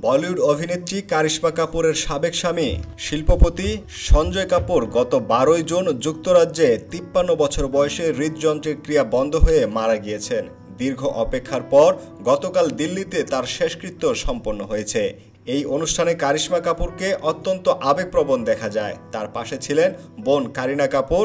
বলিউড অভিনেত্রী কারিশমা কাপুরের সাবেক স্বামী শিল্পপতি সঞ্জয় কাপুর গত 12 জুন যুক্তরাজ্যে 53 বছর বয়সে হৃদযন্ত্রের ক্রিয়া বন্ধ হয়ে মারা গিয়েছেন। দীর্ঘ অপেক্ষার পর গতকাল দিল্লিতে তার শেষকৃত্য সম্পন্ন হয়েছে। এই অনুষ্ঠানে কারিশমা কাপুরকে অত্যন্ত আবেগপ্রবণ দেখা যায়। তার পাশে ছিলেন বোন কারিনা কাপুর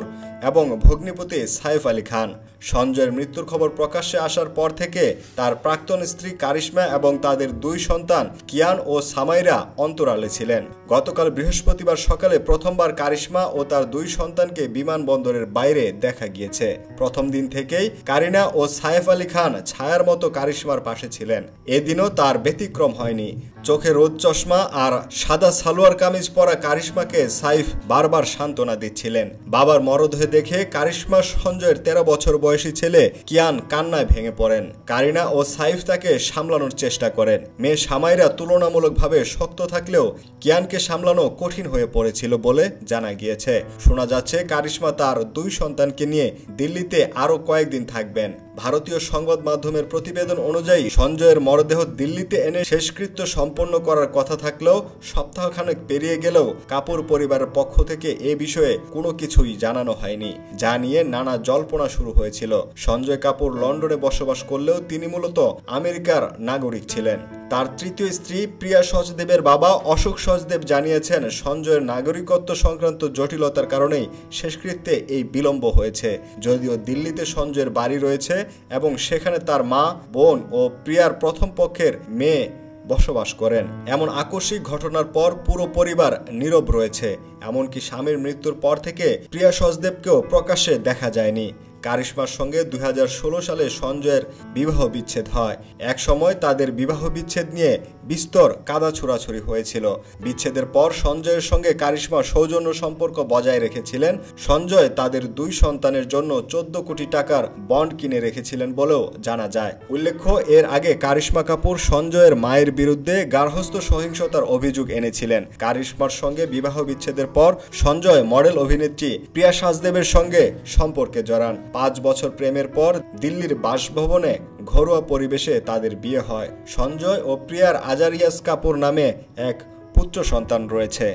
এবং ভগ্নিপতি সাইফ আলী খান। সঞ্জয়ের মৃত্যুর খবর প্রকাশ্যে আসার পর থেকে তার প্রাক্তন স্ত্রী কারিশমা এবং তাদের 2 সন্তান কিয়ান ও সামাইরা অন্তরালে ছিলেন। গতকাল বৃহস্পতিবার সকালে প্রথমবার কারিশমা ও তার 2 সন্তানকে বিমানবন্দরের বাইরে দেখা গিয়েছে। প্রথম দিন থেকেই কারিনা ও সাইফ আলী খান ছায়ার মতো কারিশমার পাশে ছিলেন। এদিনও তার ব্যতিক্রম হয়নি। চোখে রোদ চশমা আর সাদা সালোয়ার কামিজ পরা কারিশমাকে সাইফ বারবার সান্ত্বনা দিচ্ছিলেন। বাবার মরদেহ দেখে কারিশমা সঞ্জয়ের 13 বছর বয়সী ছেলে কিয়ান কান্নায় ভেঙে পড়েন। কারিনা ও সাইফ তাকে সামলানোর চেষ্টা করেন। মেয়ে সামাইরা তুলনামূলকভাবে শক্ত থাকলেও কিয়ানকে সামলানো কঠিন হয়ে পড়েছিল বলে জানা গিয়েছে। শোনা যাচ্ছে কারিশমা তার 2 সন্তানকে নিয়ে দিল্লিতে আরও কয়েকদিন থাকবেন। ভারতীয় সংবাদ মাধ্যমের প্রতিবেদন অনুযায়ী সঞ্জয়ের মরদেহ দিল্লিতে এনে শেষকৃত্য সম্পন্ন করার কথা থাকলেও সপ্তাহখানেক পেরিয়ে গেলেও কাপুর পরিবারের পক্ষ থেকে এ বিষয়ে কোনো কিছুই জানানো হয়নি, যা নিয়ে নানা জল্পনা শুরু হয়েছিল। সঞ্জয় কাপুর লন্ডনে বসবাস করলেও তিনি মূলত আমেরিকার নাগরিক ছিলেন। তার তৃতীয় স্ত্রী প্রিয়া সচদেবের বাবা অশোক সচদেব জানিয়েছেন, সঞ্জয়ের নাগরিকত্ব সংক্রান্ত জটিলতার কারণেই শেষকৃত্যে এই বিলম্ব হয়েছে। যদিও দিল্লিতে সঞ্জয়ের বাড়ি রয়েছে এবং সেখানে তার মা, বোন ও প্রিয়ার প্রথম পক্ষের মেয়ে বসবাস করেন। এমন আকস্মিক ঘটনার পর পুরো পরিবার নীরব রয়েছে। এমনকি স্বামীর মৃত্যুর পর থেকে প্রিয়া সচদেবকেও প্রকাশ্যে দেখা যায়নি। কারিশমার সঙ্গে 2016 সালে সঞ্জয়ের বিবাহ বিচ্ছেদ হয়। এক সময় তাদের বিবাহ বিচ্ছেদ নিয়ে বিস্তর কাদা ছোড়াছুড়ি হয়েছিল। বিচ্ছেদের পর সঞ্জয়ের সঙ্গে কারিশমা সৌজন্য সম্পর্ক বজায় রেখেছিলেন। সঞ্জয় তাদের 2 সন্তানের জন্য 14 কোটি টাকার বন্ড কিনে রেখেছিলেন বলেও জানা যায়। উল্লেখ্য, এর আগে কারিশমা কাপুর সঞ্জয়ের মায়ের বিরুদ্ধে গার্হস্থ্য সহিংসতার অভিযোগ এনেছিলেন। কারিশমার সঙ্গে বিবাহ বিচ্ছেদের পর সঞ্জয় মডেল অভিনেত্রী প্রিয়া সচদেবের সঙ্গে সম্পর্কে জড়ান। 5 বছর প্রেমের পর দিল্লির বাসভবনে ঘরোয়া পরিবেশে তাদের বিয়ে হয়। সঞ্জয় ও প্রিয়ার আজারিয়াস কাপুর নামে এক পুত্র সন্তান রয়েছে।